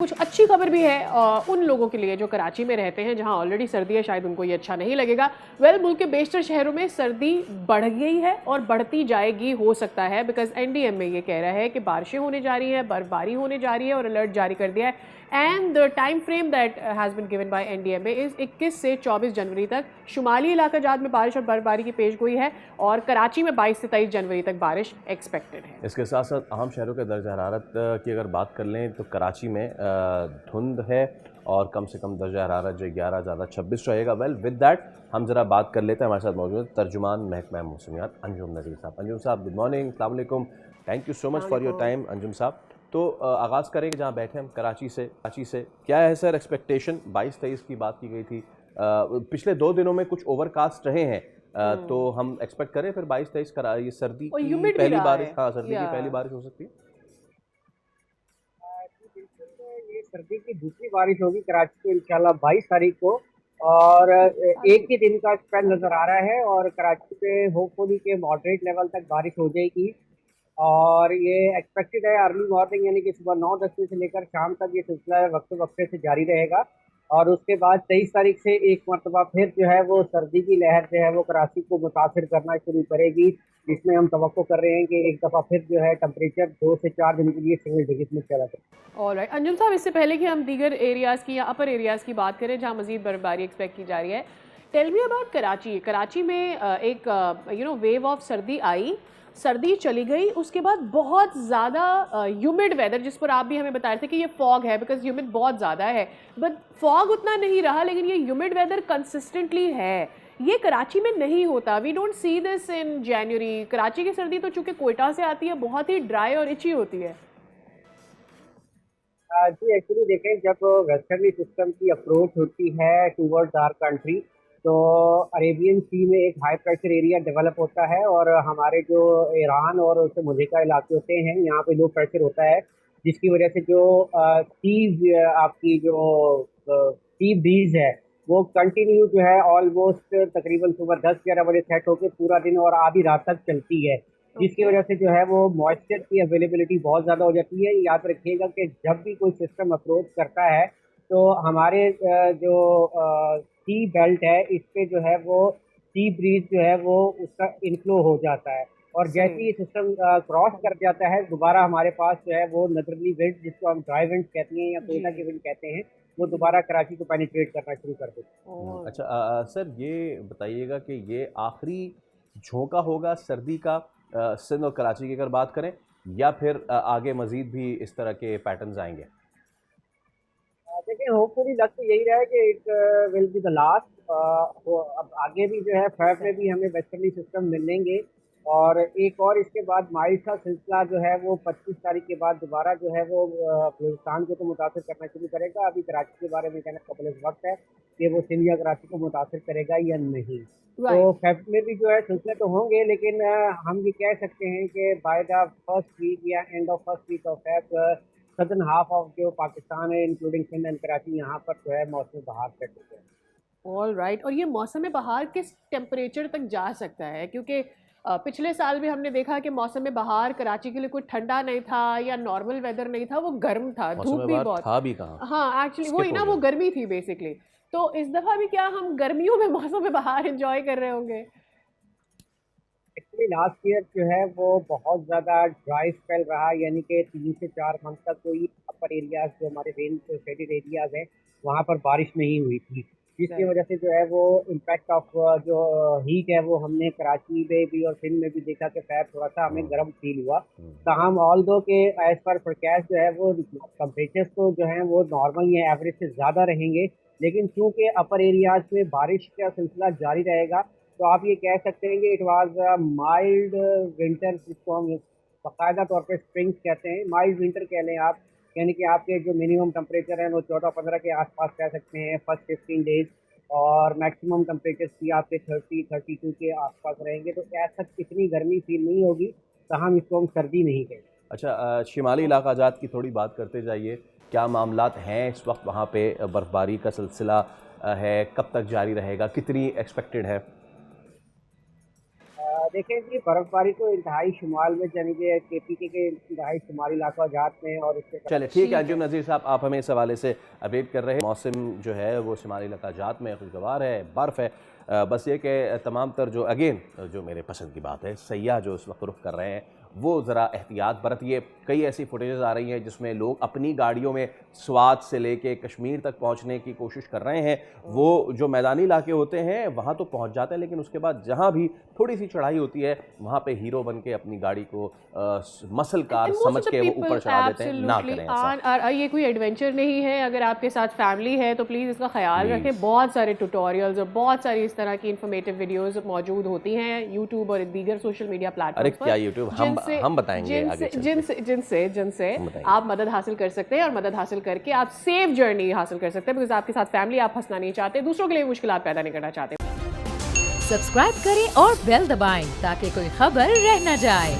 कुछ अच्छी खबर भी है उन लोगों के लिए जो कराची में रहते हैं, जहां ऑलरेडी सर्दी है। शायद उनको ये अच्छा नहीं लगेगा। मुल्क के बेशतर शहरों में सर्दी बढ़ गई है और बढ़ती जाएगी, हो सकता है, बिकॉज एनडीएमए ये कह रहा है कि बारिशें होने जा रही हैं, बर्फबारी होने जा रही है और अलर्ट जारी कर दिया है। And the time frame that has been given by NDMA is 21 से 24 जनवरी तक। शुमाली इलाका जात में बारिश और बर्फबारी की पेशगोई है और कराची में 22 से 23 जनवरी तक बारिश एक्सपेक्टेड है। इसके साथ साथ अहम शहरों के दर्जा हरारत की अगर बात कर लें तो कराची में धुंध है और कम से कम दर्जा हरारत जो 11 ज़्यादा 26 रहेगा। विद दैट हम ज़रा बात कर लेते हैं। हमारे साथ मौजूद है तर्जुमान महकमा मौसमियात अंजुम नज़ीर साहब। अंजुम साहब, गुड मॉर्निंग, अस्सलाम वालेकुम, thank you so much for your time. Anjum साहब, तो आगाज़ करेंगे जहाँ बैठे हम, कराची से क्या है सर एक्सपेक्टेशन? 22-23 की बात की गई थी, पिछले 2 दिनों में कुछ ओवरकास्ट रहे हैं, तो हम एक्सपेक्ट करें फिर 22-23 ये सर्दी और की ह्यूमिड भी पहली रहा बारिश, है। हाँ सर्दी की या पहली बारिश हो सकती है। जी बिल्कुल, ये सर्दी की दूसरी बारिश होगी कराची को इंशाल्लाह 22 तारीख को। और एक ही दिन का स्पेल नज़र आ रहा है और कराची पे होपफुली के मॉडरेट लेवल तक बारिश हो जाएगी। और ये एक्सपेक्टेड है अर्ली मॉर्निंग, यानी कि सुबह 9-10 बजे से लेकर शाम तक ये सिलसिला वक्त वक्फे से जारी रहेगा। और उसके बाद 23 तारीख से एक मरतबा फिर जो है वो सर्दी की लहर जो है वो कराची को मुतासिर करना शुरू करेगी, जिसमें हम तवक्को कर रहे हैं कि एक दफ़ा फिर जो है टेम्परेचर 2 से 4 दिन के लिए सिंगल डिजिट में चला जाए। ऑलराइट अंजुम साहब, इससे पहले कि हम दीगर एरियाज़ की या अपर एरियाज़ की बात करें जहां मजीद बर्फबारी एक्सपेक्ट की जा रही है, tell me about Karachi. Karachi में एक वेव ऑफ सर्दी आई, सर्दी चली गई, उसके बाद बहुत ज़्यादा ह्यूमिड वेदर, जिस पर आप भी हमें बता रहे थे कि ये फॉग है, बिकॉज ह्यूमिड बहुत ज़्यादा है। बट फॉग उतना नहीं रहा, लेकिन ये ह्यूमिड वेदर कंसिस्टेंटली है। ये कराची में नहीं होता। We don't see this in January. Karachi की सर्दी तो चूंकि कोयटा से आती है, बहुत ही ड्राई और इची होती है। जी एक्चुअली देखें, जब वेस्टर्ली सिस्टम की अप्रोच होती है टूवर्ड्स आवर कंट्री, तो अरेबियन सी में एक हाई प्रेशर एरिया डेवलप होता है और हमारे जो ईरान और उससे मुल्का इलाके होते हैं यहाँ पे लो प्रेशर होता है, जिसकी वजह से जो आपकी जो सी ब्रीज है वो कंटिन्यू जो है ऑलमोस्ट तकरीबन सुबह 10-11 बजे सेट होकर पूरा दिन और आधी रात तक चलती है, जिसकी ओके। वजह से जो है वो मॉइस्चर की अवेलेबिलिटी बहुत ज़्यादा हो जाती है। याद रखिएगा कि जब भी कोई सिस्टम अप्रोच करता है तो हमारे जो सी बेल्ट है इस पे जो है वो सी ब्रीज जो है वो उसका इनफ्लो हो जाता है और जैसे सही। ही सिस्टम क्रॉस कर जाता है दोबारा हमारे पास जो है वो नदरली विंड, जिसको हम ड्राई विंड कहते हैं या जी। कोयटा की विंड कहते हैं, वो दोबारा कराची को पेनिट्रेट करना शुरू कर देते हैं। और अच्छा, सर ये बताइएगा कि ये आखिरी झोंका होगा सर्दी का सिंध और कराची की अगर बात करें, या फिर आगे मजीद भी इस तरह के पैटर्न्स आएंगे? देखिए होपफुली लग तो यही रहा है कि it will be the last. अब आगे भी जो है फेब में भी हमें वेस्टर्ली सिस्टम मिलेंगे और एक और इसके बाद बारिश का सिलसिला जो है वो 25 तारीख के बाद दोबारा जो है वो बलूचिस्तान को तो मुतासर करना शुरू करेगा। अभी कराची के बारे में कहना कबल वक्त है कि वो सिंध या कराची को मुतासर करेगा या नहीं। तो राइट। फेब में भी जो है सिलसिले तो होंगे, लेकिन हम ये कह सकते हैं कि बाय द फर्स्ट वीक या end of first week of Feb southern half of जो पाकिस्तान है इंक्लूडिंग सिंध एंड कराची, यहाँ पर जो है मौसम बहार सेट हो गया है। All right. और ये मौसम बहार किस टेम्परेचर तक जा सकता है? क्योंकि पिछले साल भी हमने देखा कि मौसम बहार कराची के लिए कोई ठंडा नहीं था या नॉर्मल वेदर नहीं था, वो गर्म था, धूप मौसम भी बार बहुत। था भी कहाँ, हाँ, एक्चुअली वही स्किप हो ना, वो गया। गर्मी थी बेसिकली। तो इस दफा भी क्या हम गर्मियों में मौसम बहार एंजॉय कर रहे होंगे? एक्चुअली लास्ट ईयर जो है वो बहुत ज़्यादा ड्राई स्पेल रहा, यानी कि 3 से 4 मंथ तक कोई अपर एरियाज जो हमारे रेन शेडेड एरियाज हैं वहाँ पर बारिश नहीं हुई थी, जिसकी राइट। वजह से जो है वो इम्पैक्ट ऑफ जो हीट है वो हमने कराची में भी और सिंध में भी देखा कि शायद थोड़ा सा हमें हम्म, गर्म फील हुआ। हम्म, ताहम ऑल दो के एज पर फोरकास्ट जो है वो टेम्परेचर्स तो जो है वो नॉर्मल या एवरेज से ज़्यादा रहेंगे, लेकिन चूँकि अपर एरियाज में बारिश का सिलसिला जारी रहेगा तो आप ये कह सकते हैं कि इट वाज माइल्ड विंटर, जिसको हम बाकायदा तौर पे स्प्रिंग्स कहते हैं, माइल्ड विंटर कह लें आप। यानी कि आपके जो मिनिमम टेम्परेचर है वो 14-15 के आसपास कह सकते हैं फर्स्ट 15 डेज, और मैक्सिमम टेम्परेचर भी आपके 30-32 के आसपास रहेंगे। तो ऐसा इतनी गर्मी फील नहीं होगी, तो हम इसको हम सर्दी नहीं कहेंगे। अच्छा, शिमाली इलाका जात की थोड़ी बात करते जाइए। क्या मामलात हैं इस वक्त वहाँ पे? बर्फबारी का सिलसिला है, कब तक जारी रहेगा, कितनी एक्सपेक्टेड है? देखें जी, बर्फबारी तो इंतहाई शुमाल में, यानी कि केपीके के इंतहाई शुमाली इलाकाजात में और उसके चलिए ठीक है अंजुम नज़ीर साहब, आप हमें इस हवाले से अपडेट कर रहे हैं। मौसम जो है वो शुमाली इलाकाजात में खुशगवार है, बर्फ़ है। बस ये कि तमाम तर जो अगेन जो मेरे पसंद की बात है, सयाह जो इस वक्त रुख कर रहे हैं वो ज़रा एहतियात बरतिए। कई ऐसी फुटेजेस आ रही हैं जिसमें लोग अपनी गाड़ियों में स्वात से लेके कश्मीर तक पहुंचने की कोशिश कर रहे हैं। वो जो मैदानी इलाके होते हैं वहाँ तो पहुंच जाते हैं, लेकिन उसके बाद जहाँ भी थोड़ी सी चढ़ाई होती है वहाँ पे हीरो बन के अपनी गाड़ी को मसल कार समझ के वो ऊपर चढ़ा देते हैं। ना करें ऐसा। और ये कोई एडवेंचर नहीं है। अगर आपके साथ फैमिली है तो प्लीज़ इसका ख्याल रखें। बहुत सारे ट्यूटोरियल्स और बहुत सारी इस तरह की इन्फॉर्मेटिव वीडियोस मौजूद होती हैं यूट्यूब और दीगर सोशल मीडिया प्लेटफॉर्म पर। क्या यूट्यूब हम बताएंगे आगे जिनसे आप मदद हासिल कर सकते हैं और मदद हासिल करके आप सेफ जर्नी हासिल कर सकते हैं। बिकॉज आपके साथ फैमिली, आप हंसना नहीं चाहते, दूसरों के लिए मुश्किल पैदा नहीं करना चाहते। सब्सक्राइब करें और बेल दबाएं ताकि कोई खबर रह न जाए।